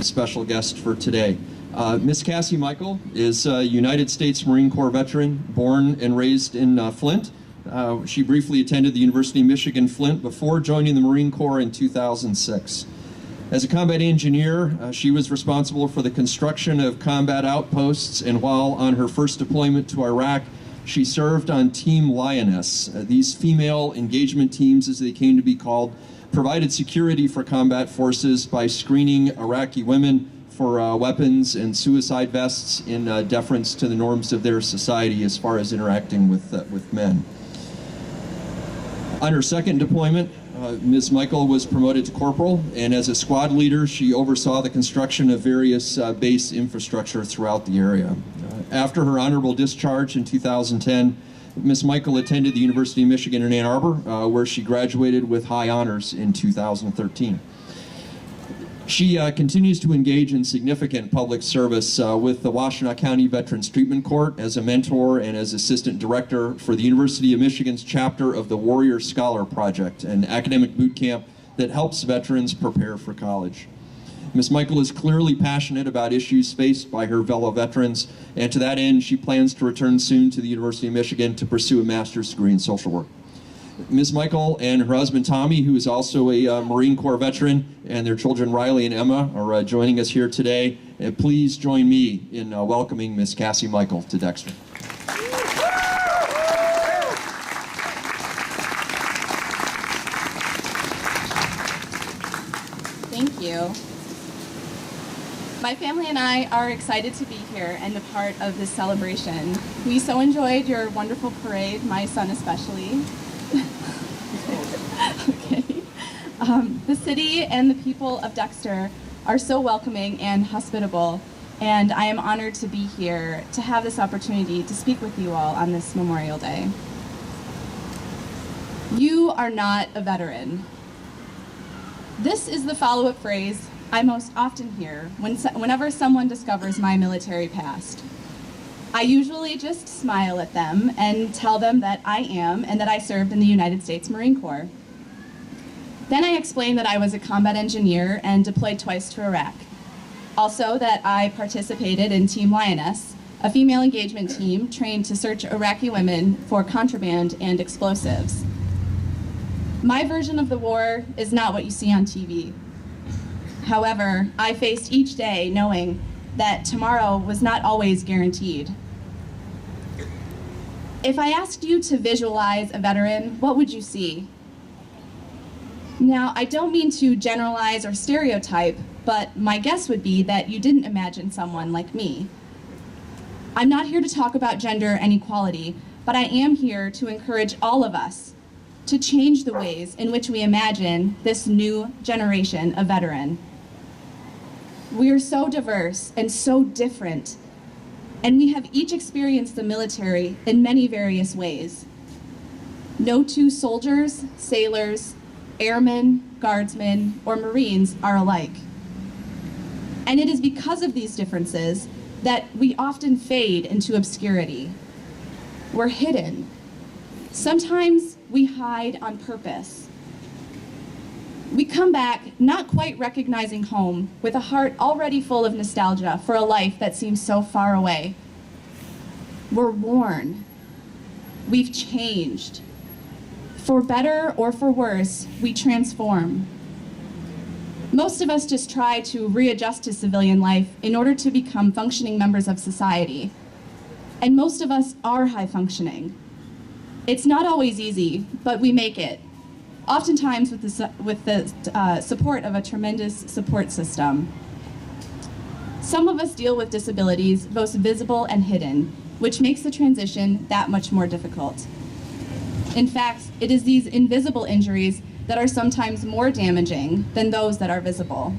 special guest for today. Miss Cassie Michael is a United States Marine Corps veteran, born and raised in Flint. She briefly attended the University of Michigan Flint before joining the Marine Corps in 2006. As a combat engineer, she was responsible for the construction of combat outposts, and while on her first deployment to Iraq, she served on Team Lioness. These female engagement teams, as they came to be called, provided security for combat forces by screening Iraqi women for weapons and suicide vests in deference to the norms of their society as far as interacting with men. On her second deployment, Ms. Michael was promoted to corporal, and as a squad leader, she oversaw the construction of various base infrastructure throughout the area. After her honorable discharge in 2010, Ms. Michael attended the University of Michigan in Ann Arbor, where she graduated with high honors in 2013. She continues to engage in significant public service with the Washtenaw County Veterans Treatment Court as a mentor and as assistant director for the University of Michigan's chapter of the Warrior Scholar Project, an academic boot camp that helps veterans prepare for college. Ms. Michael is clearly passionate about issues faced by her fellow veterans, and to that end, she plans to return soon to the University of Michigan to pursue a master's degree in social work. Ms. Michael and her husband Tommy, who is also a Marine Corps veteran, and their children Riley and Emma are joining us here today. And please join me in welcoming Ms. Cassie Michael to Dexter. Thank you. My family and I are excited to be here and a part of this celebration. We so enjoyed your wonderful parade, my son especially. Okay. The city and the people of Dexter are so welcoming and hospitable, and I am honored to be here to have this opportunity to speak with you all on this Memorial Day. You are not a veteran. This is the follow-up phrase I most often hear whenever someone discovers my military past. I usually just smile at them and tell them that I am and that I served in the United States Marine Corps. Then I explain that I was a combat engineer and deployed twice to Iraq. Also that I participated in Team Lioness, a female engagement team trained to search Iraqi women for contraband and explosives. My version of the war is not what you see on TV. However, I faced each day knowing that tomorrow was not always guaranteed. If I asked you to visualize a veteran, what would you see? Now, I don't mean to generalize or stereotype, but my guess would be that you didn't imagine someone like me. I'm not here to talk about gender inequality, but I am here to encourage all of us to change the ways in which we imagine this new generation of veteran. We are so diverse and so different, and we have each experienced the military in many various ways. No two soldiers, sailors, airmen, guardsmen, or Marines are alike. And it is because of these differences that we often fade into obscurity. We're hidden. Sometimes we hide on purpose. We come back not quite recognizing home, with a heart already full of nostalgia for a life that seems so far away. We're worn. We've changed. For better or for worse, we transform. Most of us just try to readjust to civilian life in order to become functioning members of society. And most of us are high functioning. It's not always easy, but we make it. Oftentimes with the support of a tremendous support system. Some of us deal with disabilities, both visible and hidden, which makes the transition that much more difficult. In fact, it is these invisible injuries that are sometimes more damaging than those that are visible.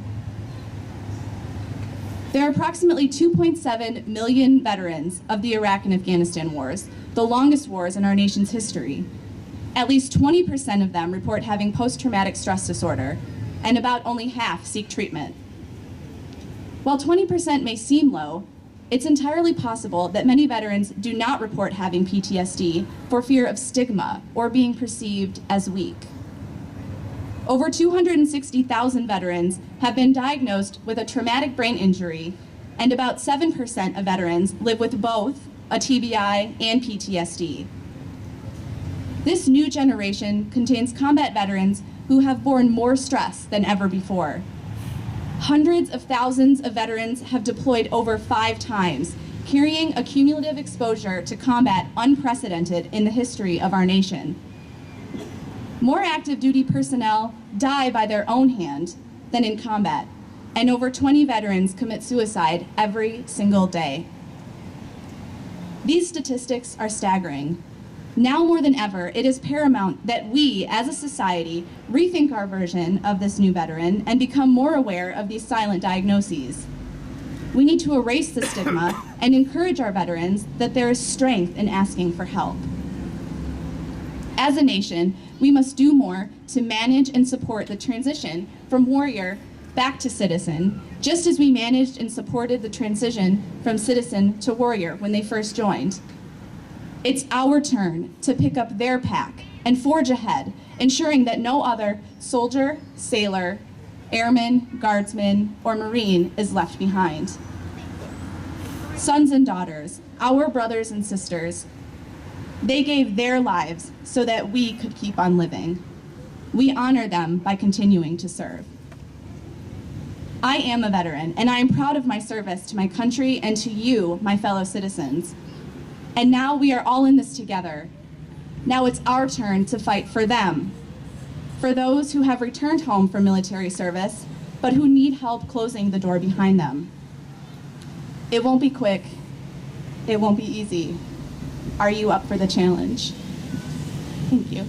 There are approximately 2.7 million veterans of the Iraq and Afghanistan wars, the longest wars in our nation's history. At least 20% of them report having post-traumatic stress disorder, and about only half seek treatment. While 20% may seem low, it's entirely possible that many veterans do not report having PTSD for fear of stigma or being perceived as weak. Over 260,000 veterans have been diagnosed with a traumatic brain injury, and about 7% of veterans live with both a TBI and PTSD. This new generation contains combat veterans who have borne more stress than ever before. Hundreds of thousands of veterans have deployed over 5 times, carrying a cumulative exposure to combat unprecedented in the history of our nation. More active duty personnel die by their own hand than in combat, and over 20 veterans commit suicide every single day. These statistics are staggering. Now more than ever, it is paramount that we, as a society, rethink our version of this new veteran and become more aware of these silent diagnoses. We need to erase the stigma and encourage our veterans that there is strength in asking for help. As a nation, we must do more to manage and support the transition from warrior back to citizen, just as we managed and supported the transition from citizen to warrior when they first joined. It's our turn to pick up their pack and forge ahead, ensuring that no other soldier, sailor, airman, guardsman, or Marine is left behind. Sons and daughters, our brothers and sisters, they gave their lives so that we could keep on living. We honor them by continuing to serve. I am a veteran, and I am proud of my service to my country and to you, my fellow citizens. And now we are all in this together. Now it's our turn to fight for them, for those who have returned home from military service, but who need help closing the door behind them. It won't be quick. It won't be easy. Are you up for the challenge? Thank you.